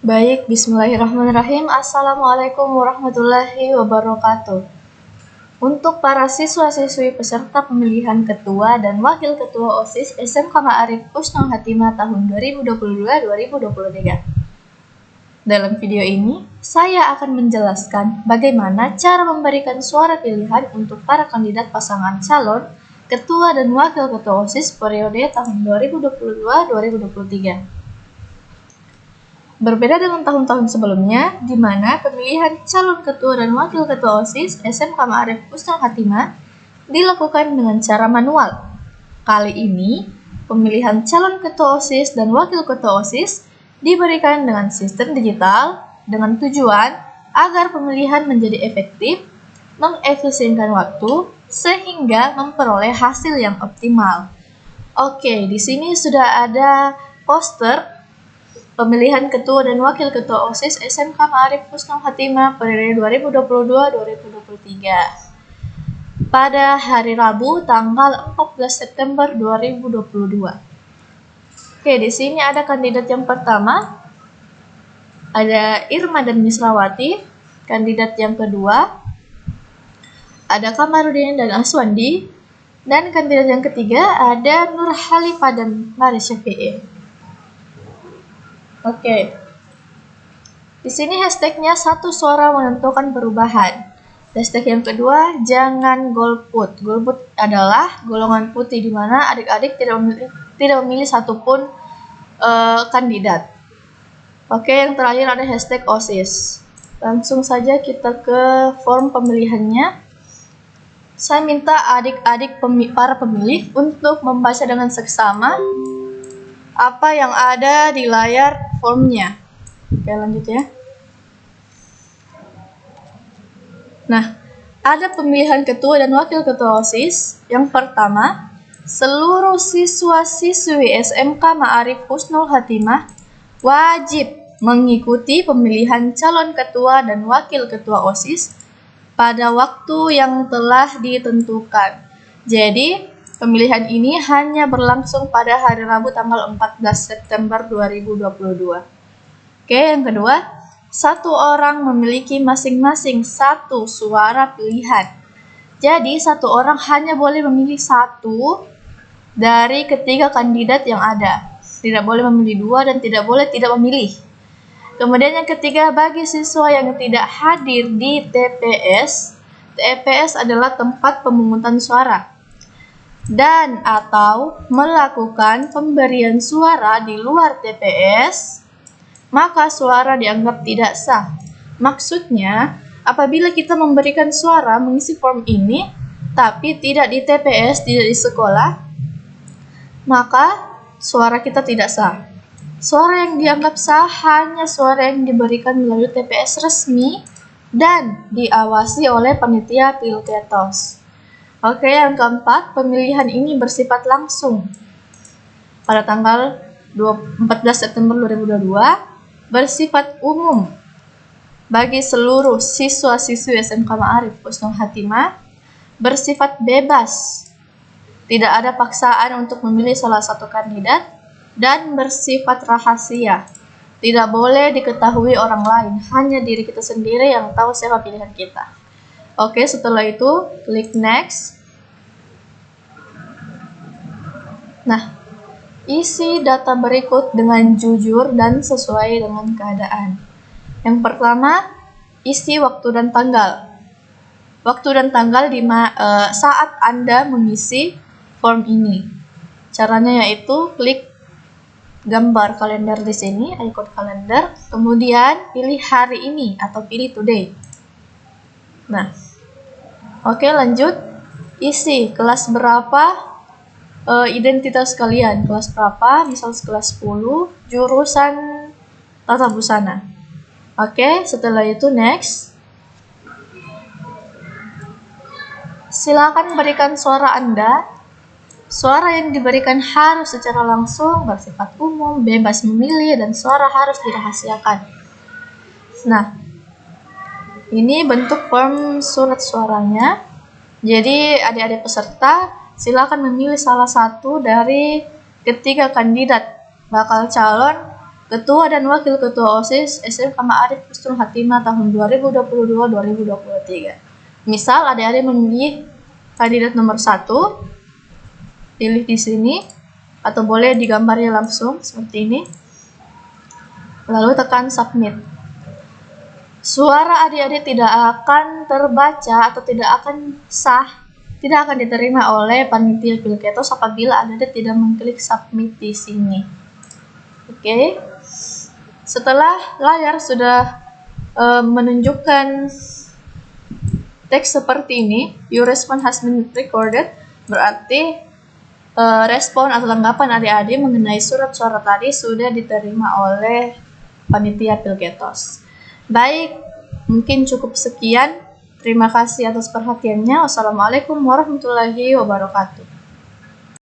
Baik, bismillahirrahmanirrahim. Assalamualaikum warahmatullahi wabarakatuh. Untuk para siswa-siswi peserta pemilihan ketua dan wakil ketua OSIS SMK Ma'arif Husnul Khatimah tahun 2022-2023. Dalam video ini, saya akan menjelaskan bagaimana cara memberikan suara pilihan untuk para kandidat pasangan calon ketua dan wakil ketua OSIS periode tahun 2022-2023. Berbeda dengan tahun-tahun sebelumnya, di mana pemilihan calon ketua dan wakil ketua OSIS SMK Ma'arif Husnul Khatimah dilakukan dengan cara manual. Kali ini, pemilihan calon ketua OSIS dan wakil ketua OSIS diberikan dengan sistem digital dengan tujuan agar pemilihan menjadi efektif, mengefisienkan waktu, sehingga memperoleh hasil yang optimal. Oke, di sini sudah ada poster pemilihan ketua dan wakil ketua OSIS SMK Ma'arif Husnul Khatimah periode 2022-2023 pada hari Rabu tanggal 14 September 2022. Oke, di sini ada kandidat yang pertama, ada Irma dan Misrawati. Kandidat yang kedua, ada Kamarudin dan Aswandi. Dan kandidat yang ketiga, ada Nur Halifah dan Mari Syafi'i. Oke, di sini hashtagnya satu suara menentukan perubahan. Hashtag yang kedua, jangan golput. Golput adalah golongan putih di mana adik-adik tidak memilih satupun kandidat. Oke, yang terakhir ada hashtag OSIS. Langsung saja kita ke form pemilihannya. Saya minta adik-adik para pemilih untuk membaca dengan seksama apa yang ada di layar formnya. Oke, lanjut ya. Nah, ada pemilihan ketua dan wakil ketua OSIS. Yang pertama, seluruh siswa-siswi SMK Ma'arif Husnul Khatimah wajib mengikuti pemilihan calon ketua dan wakil ketua OSIS pada waktu yang telah ditentukan. Jadi, pemilihan ini hanya berlangsung pada hari Rabu tanggal 14 September 2022. Oke, yang kedua, satu orang memiliki masing-masing satu suara pilihan. Jadi, satu orang hanya boleh memilih satu dari ketiga kandidat yang ada. Tidak boleh memilih dua dan tidak boleh tidak memilih. Kemudian yang ketiga, bagi siswa yang tidak hadir di TPS, TPS adalah tempat pemungutan suara, dan atau melakukan pemberian suara di luar TPS, maka suara dianggap tidak sah. Maksudnya, apabila kita memberikan suara mengisi form ini, tapi tidak di TPS, tidak di sekolah, maka suara kita tidak sah. Suara yang dianggap sah hanya suara yang diberikan melalui TPS resmi dan diawasi oleh panitia Pilketos. Oke, yang keempat, pemilihan ini bersifat langsung pada tanggal 14 September 2022, bersifat umum bagi seluruh siswa-siswi SMK Ma'arif Husnul Khatimah, bersifat bebas, tidak ada paksaan untuk memilih salah satu kandidat, dan bersifat rahasia, tidak boleh diketahui orang lain, hanya diri kita sendiri yang tahu siapa pilihan kita. Oke, setelah itu klik next. Nah, isi data berikut dengan jujur dan sesuai dengan keadaan. Yang pertama, isi waktu dan tanggal. Waktu dan tanggal saat Anda mengisi form ini. Caranya yaitu klik gambar kalender di sini, ikon kalender, kemudian pilih hari ini atau pilih today. Nah, oke, lanjut. Isi kelas berapa, identitas kalian, kelas berapa, misal kelas 10, jurusan tata busana. Oke, setelah itu next. Silakan berikan suara Anda. Suara yang diberikan harus secara langsung, bersifat umum, bebas memilih, dan suara harus dirahasiakan. Nah, ini bentuk form surat suaranya. Jadi adik-adik peserta silakan memilih salah satu dari ketiga kandidat bakal calon Ketua dan Wakil Ketua OSIS SMK Ma'arif Husnul Khatimah tahun 2022-2023. Misal adik-adik memilih kandidat nomor 1, pilih di sini, atau boleh digambarnya langsung seperti ini. Lalu tekan submit. Suara adik-adik tidak akan terbaca atau tidak akan sah, tidak akan diterima oleh panitia Pilketos apabila adik-adik tidak mengklik submit di sini. Oke. Setelah layar sudah menunjukkan teks seperti ini, your response has been recorded, berarti respon atau tanggapan adik-adik mengenai surat suara tadi sudah diterima oleh panitia Pilketos. Baik, mungkin cukup sekian. Terima kasih atas perhatiannya. Wassalamualaikum warahmatullahi wabarakatuh.